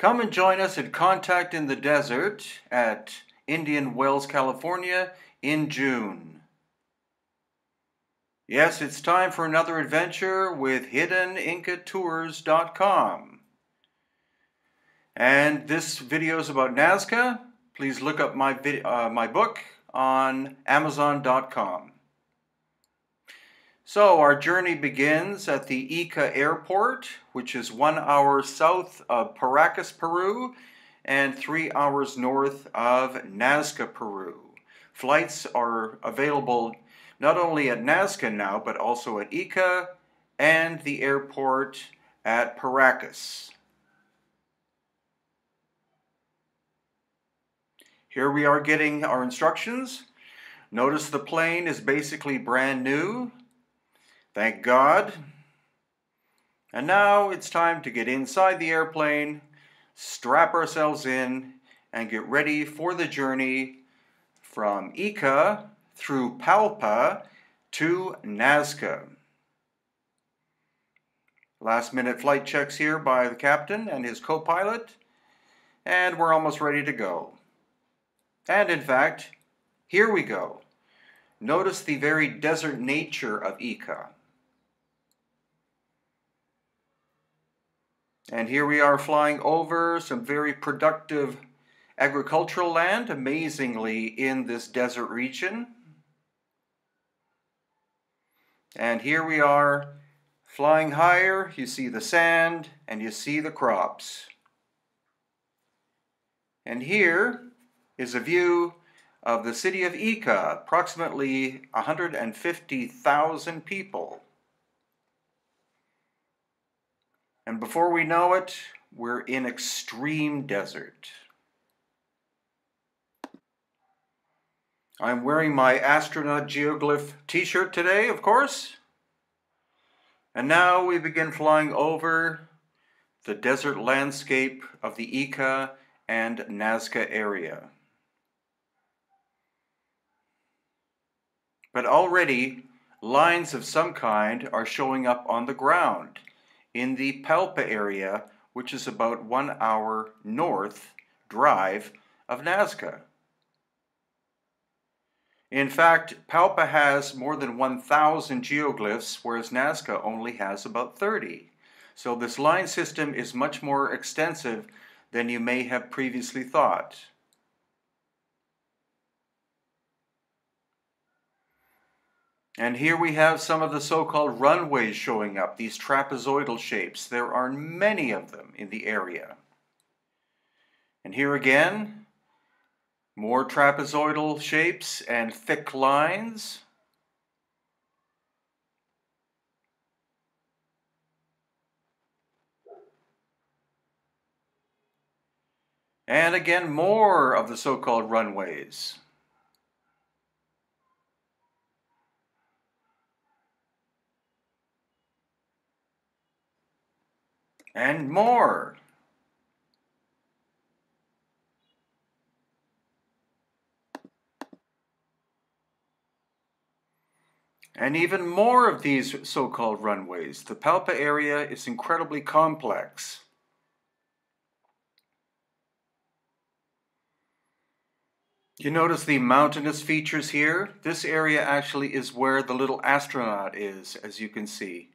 Come and join us at Contact in the Desert at Indian Wells, California in June. Yes, it's time for another adventure with HiddenIncaTours.com. And this video is about Nazca. Please look up my book on Amazon.com. So our journey begins at the Ica airport, which is 1 hour south of Paracas, Peru, and 3 hours north of Nazca, Peru. Flights are available not only at Nazca now, but also at Ica and the airport at Paracas. Here we are getting our instructions. Notice the plane is basically brand new. Thank God. And now it's time to get inside the airplane, strap ourselves in, and get ready for the journey from Ica through Palpa to Nazca. Last minute flight checks here by the captain and his co-pilot, and we're almost ready to go. And in fact, here we go. Notice the very desert nature of Ica. And here we are flying over some very productive agricultural land, amazingly, in this desert region. And here we are flying higher. You see the sand and you see the crops. And here is a view of the city of Ica, approximately 150,000 people. And before we know it, we're in extreme desert. I'm wearing my astronaut geoglyph t-shirt today, of course. And now we begin flying over the desert landscape of the Ica and Nazca area. But already, lines of some kind are showing up on the ground in the Palpa area, which is about 1 hour north drive of Nazca. In fact, Palpa has more than 1,000 geoglyphs, whereas Nazca only has about 30. So this line system is much more extensive than you may have previously thought. And here we have some of the so-called runways showing up, these trapezoidal shapes. There are many of them in the area. And here again, more trapezoidal shapes and thick lines. And again, more of the so-called runways. And more. And even more of these so-called runways. The Palpa area is incredibly complex. You notice the mountainous features here? This area actually is where the little astronaut is, as you can see.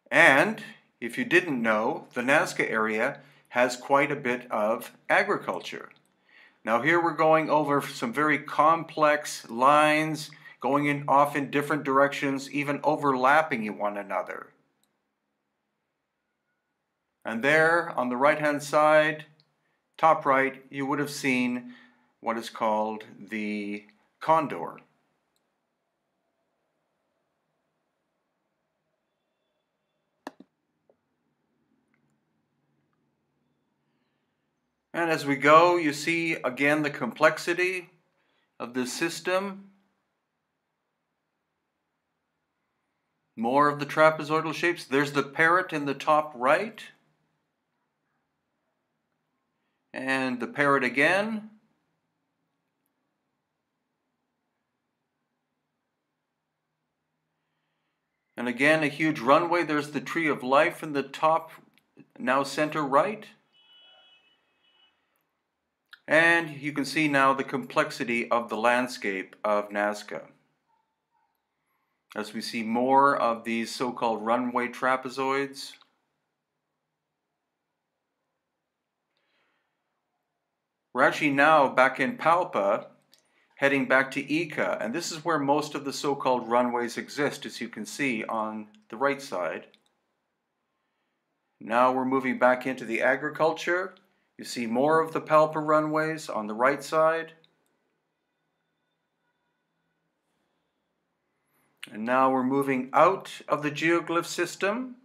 And, if you didn't know, the Nazca area has quite a bit of agriculture. Now here we're going over some very complex lines, going off in different directions, even overlapping one another. And there, on the right-hand side, top right, you would have seen what is called the condor. And as we go, you see again the complexity of this system. More of the trapezoidal shapes. There's the parrot in the top right. And the parrot again. And again, a huge runway. There's the Tree of Life in the top, now center right. And you can see now the complexity of the landscape of Nazca, as we see more of these so-called runway trapezoids. We're actually now back in Palpa, heading back to Ica, and this is where most of the so-called runways exist, as you can see on the right side. Now we're moving back into the agriculture. You see more of the Palpa runways on the right side. And now we're moving out of the geoglyph system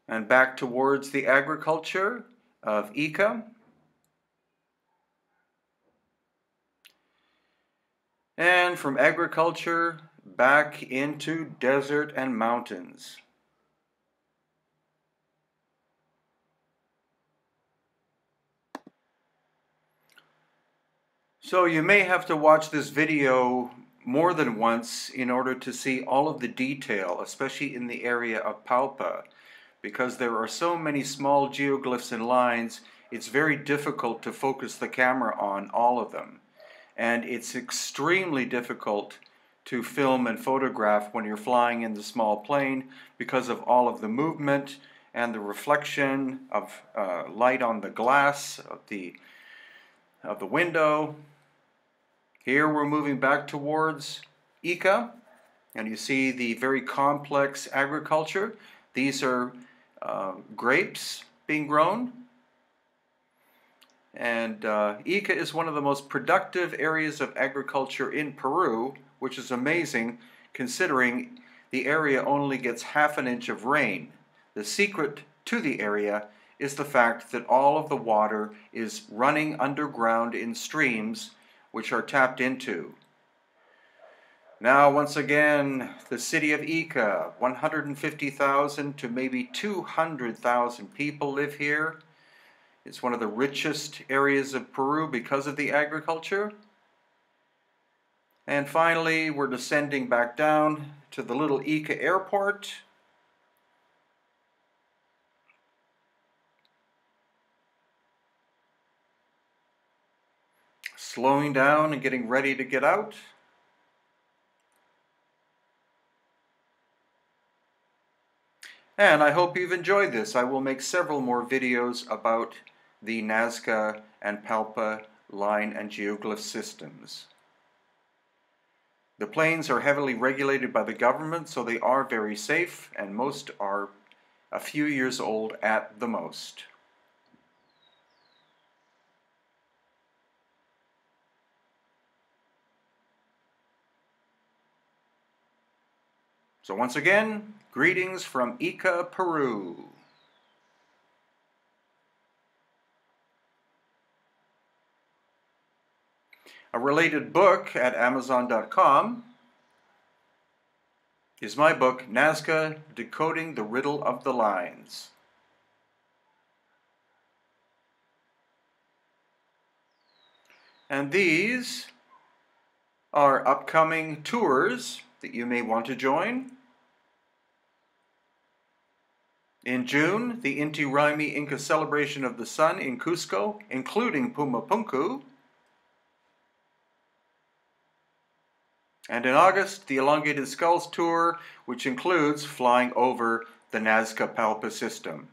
and back towards the agriculture of Ica. And from agriculture back into desert and mountains. So you may have to watch this video more than once in order to see all of the detail, especially in the area of Palpa, because there are so many small geoglyphs and lines, it's very difficult to focus the camera on all of them. And it's extremely difficult to film and photograph when you're flying in the small plane because of all of the movement and the reflection of light on the glass of the window. Here we're moving back towards Ica, and you see the very complex agriculture. These are grapes being grown. And Ica is one of the most productive areas of agriculture in Peru, which is amazing considering the area only gets half an inch of rain. The secret to the area is the fact that all of the water is running underground in streams which are tapped into. Now, once again, the city of Ica, 150,000 to maybe 200,000 people live here. It's one of the richest areas of Peru because of the agriculture. And finally, we're descending back down to the little Ica airport. Slowing down and getting ready to get out. And I hope you've enjoyed this. I will make several more videos about the Nazca and Palpa line and geoglyph systems. The planes are heavily regulated by the government, so they are very safe, and most are a few years old at the most. So once again, greetings from Ica, Peru. A related book at Amazon.com is my book, Nazca, Decoding the Riddle of the Lines. And these are upcoming tours that you may want to join. In June, the Inti Raymi Inca Celebration of the Sun in Cusco, including Pumapunku. And in August, the Elongated Skulls Tour, which includes flying over the Nazca Palpa system.